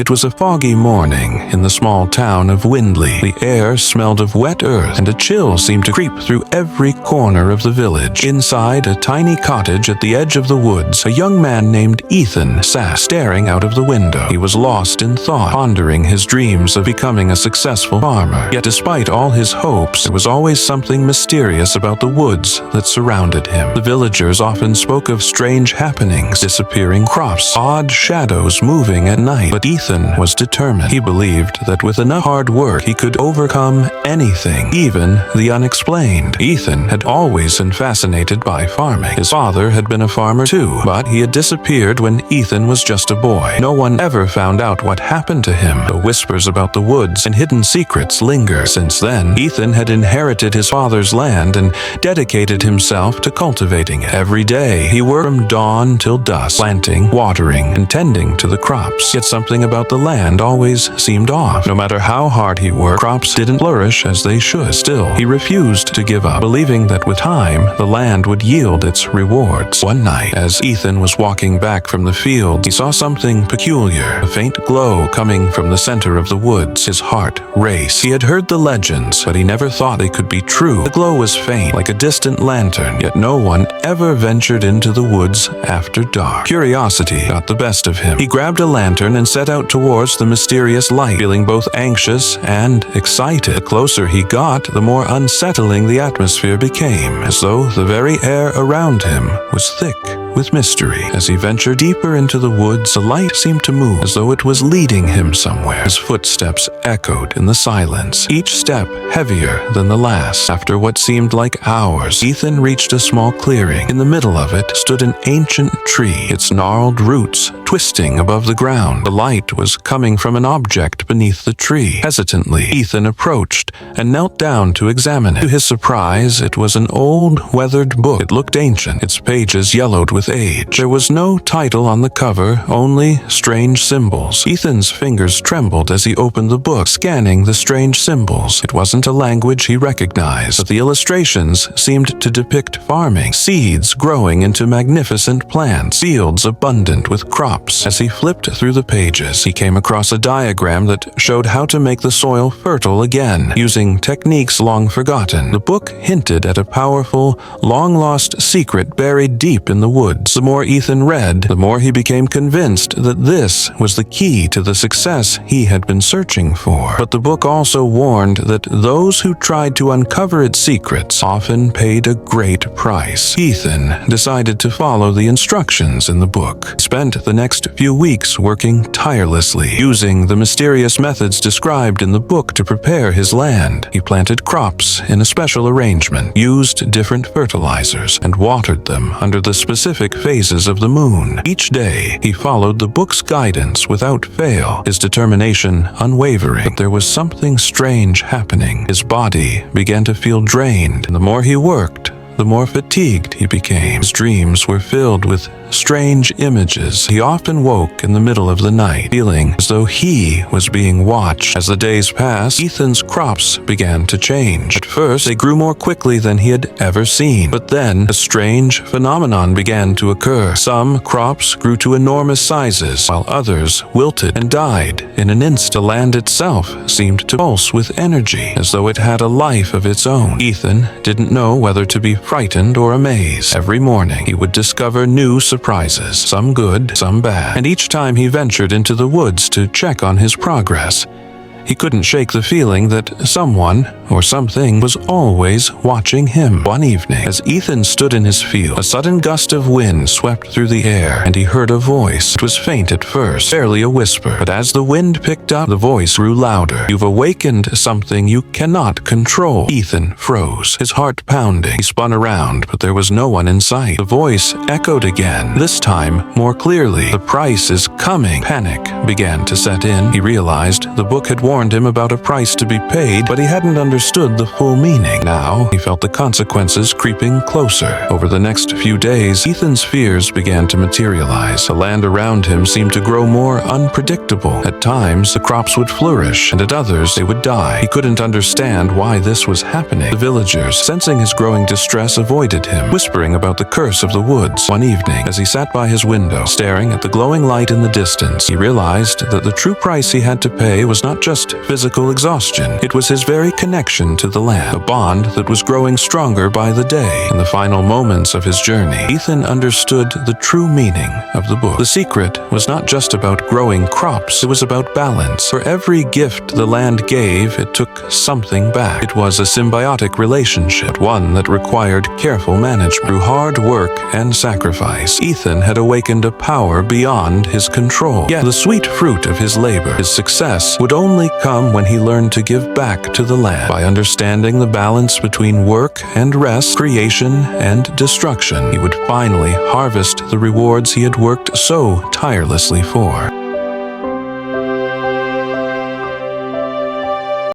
It was a foggy morning in the small town of Windley. The air smelled of wet earth, and a chill seemed to creep through every corner of the village. Inside a tiny cottage at the edge of the woods, a young man named Ethan sat staring out of the window. He was lost in thought, pondering his dreams of becoming a successful farmer. Yet despite all his hopes, there was always something mysterious about the woods that surrounded him. The villagers often spoke of strange happenings, disappearing crops, odd shadows moving at night. But Ethan was determined. He believed that with enough hard work he could overcome anything, even the unexplained. Ethan had always been fascinated by farming. His father had been a farmer too, but he had disappeared when Ethan was just a boy. No one ever found out what happened to him. The whispers about the woods and hidden secrets linger. Since then, Ethan had inherited his father's land and dedicated himself to cultivating it. Every day, he worked from dawn till dusk, planting, watering, and tending to the crops. Yet something about the land always seemed off. No matter how hard he worked, crops didn't flourish as they should. Still, he refused to give up, believing that with time, the land would yield its rewards. One night, as Ethan was walking back from the field, he saw something peculiar, a faint glow coming from the center of the woods. His heart raced. He had heard the legends, but he never thought they could be true. The glow was faint, like a distant lantern, yet no one ever ventured into the woods after dark. Curiosity got the best of him. He grabbed a lantern and set out towards the mysterious light, feeling both anxious and excited. The closer he got, the more unsettling the atmosphere became, as though the very air around him was thick with mystery. As he ventured deeper into the woods, the light seemed to move, as though it was leading him somewhere. His footsteps echoed in the silence, each step heavier than the last. After what seemed like hours, Ethan reached a small clearing. In the middle of it stood an ancient tree, its gnarled roots twisting above the ground. The light was coming from an object beneath the tree. Hesitantly, Ethan approached and knelt down to examine it. To his surprise, it was an old, weathered book. It looked ancient, its pages yellowed with age. There was no title on the cover, only strange symbols. Ethan's fingers trembled as he opened the book, scanning the strange symbols. It wasn't a language he recognized, but the illustrations seemed to depict farming, seeds growing into magnificent plants, fields abundant with crops. As he flipped through the pages, he came across a diagram that showed how to make the soil fertile again, using techniques long forgotten. The book hinted at a powerful, long-lost secret buried deep in the woods. The more Ethan read, the more he became convinced that this was the key to the success he had been searching for. But the book also warned that those who tried to uncover its secrets often paid a great price. Ethan decided to follow the instructions in the book. He spent the next few weeks working tirelessly, using the mysterious methods described in the book to prepare his land. He planted crops in a special arrangement, used different fertilizers, and watered them under the specific phases of the moon. Each day, he followed the book's guidance without fail, his determination unwavering. But there was something strange happening. His body began to feel drained, and the more he worked, the more fatigued he became. His dreams were filled with strange images. He often woke in the middle of the night, feeling as though he was being watched. As the days passed, Ethan's crops began to change. At first, they grew more quickly than he had ever seen. But then, a strange phenomenon began to occur. Some crops grew to enormous sizes, while others wilted and died in an instant. The land itself seemed to pulse with energy, as though it had a life of its own. Ethan didn't know whether to be frightened or amazed. Every morning, he would discover new surprises, some good, some bad, and each time he ventured into the woods to check on his progress, he couldn't shake the feeling that someone or something was always watching him. One evening, as Ethan stood in his field, a sudden gust of wind swept through the air, and he heard a voice. It was faint at first, barely a whisper, but as the wind picked up, the voice grew louder. "You've awakened something you cannot control." Ethan froze, his heart pounding. He spun around, but there was no one in sight. The voice echoed again, this time more clearly. "The price is coming." Panic began to set in. He realized the book had warned him about a price to be paid, but he hadn't understood the full meaning. Now, he felt the consequences creeping closer. Over the next few days, Ethan's fears began to materialize. The land around him seemed to grow more unpredictable. At times, the crops would flourish, and at others, they would die. He couldn't understand why this was happening. The villagers, sensing his growing distress, avoided him, whispering about the curse of the woods. One evening, as he sat by his window, staring at the glowing light in the distance, he realized that the true price he had to pay was not just physical exhaustion. It was his very connection to the land, a bond that was growing stronger by the day. In the final moments of his journey, Ethan understood the true meaning of the book. The secret was not just about growing crops, it was about balance. For every gift the land gave, it took something back. It was a symbiotic relationship, one that required careful management. Through hard work and sacrifice, Ethan had awakened a power beyond his control. Yet the sweet fruit of his labor, his success, would only come when he learned to give back to the land. By understanding the balance between work and rest, creation and destruction, he would finally harvest the rewards he had worked so tirelessly for.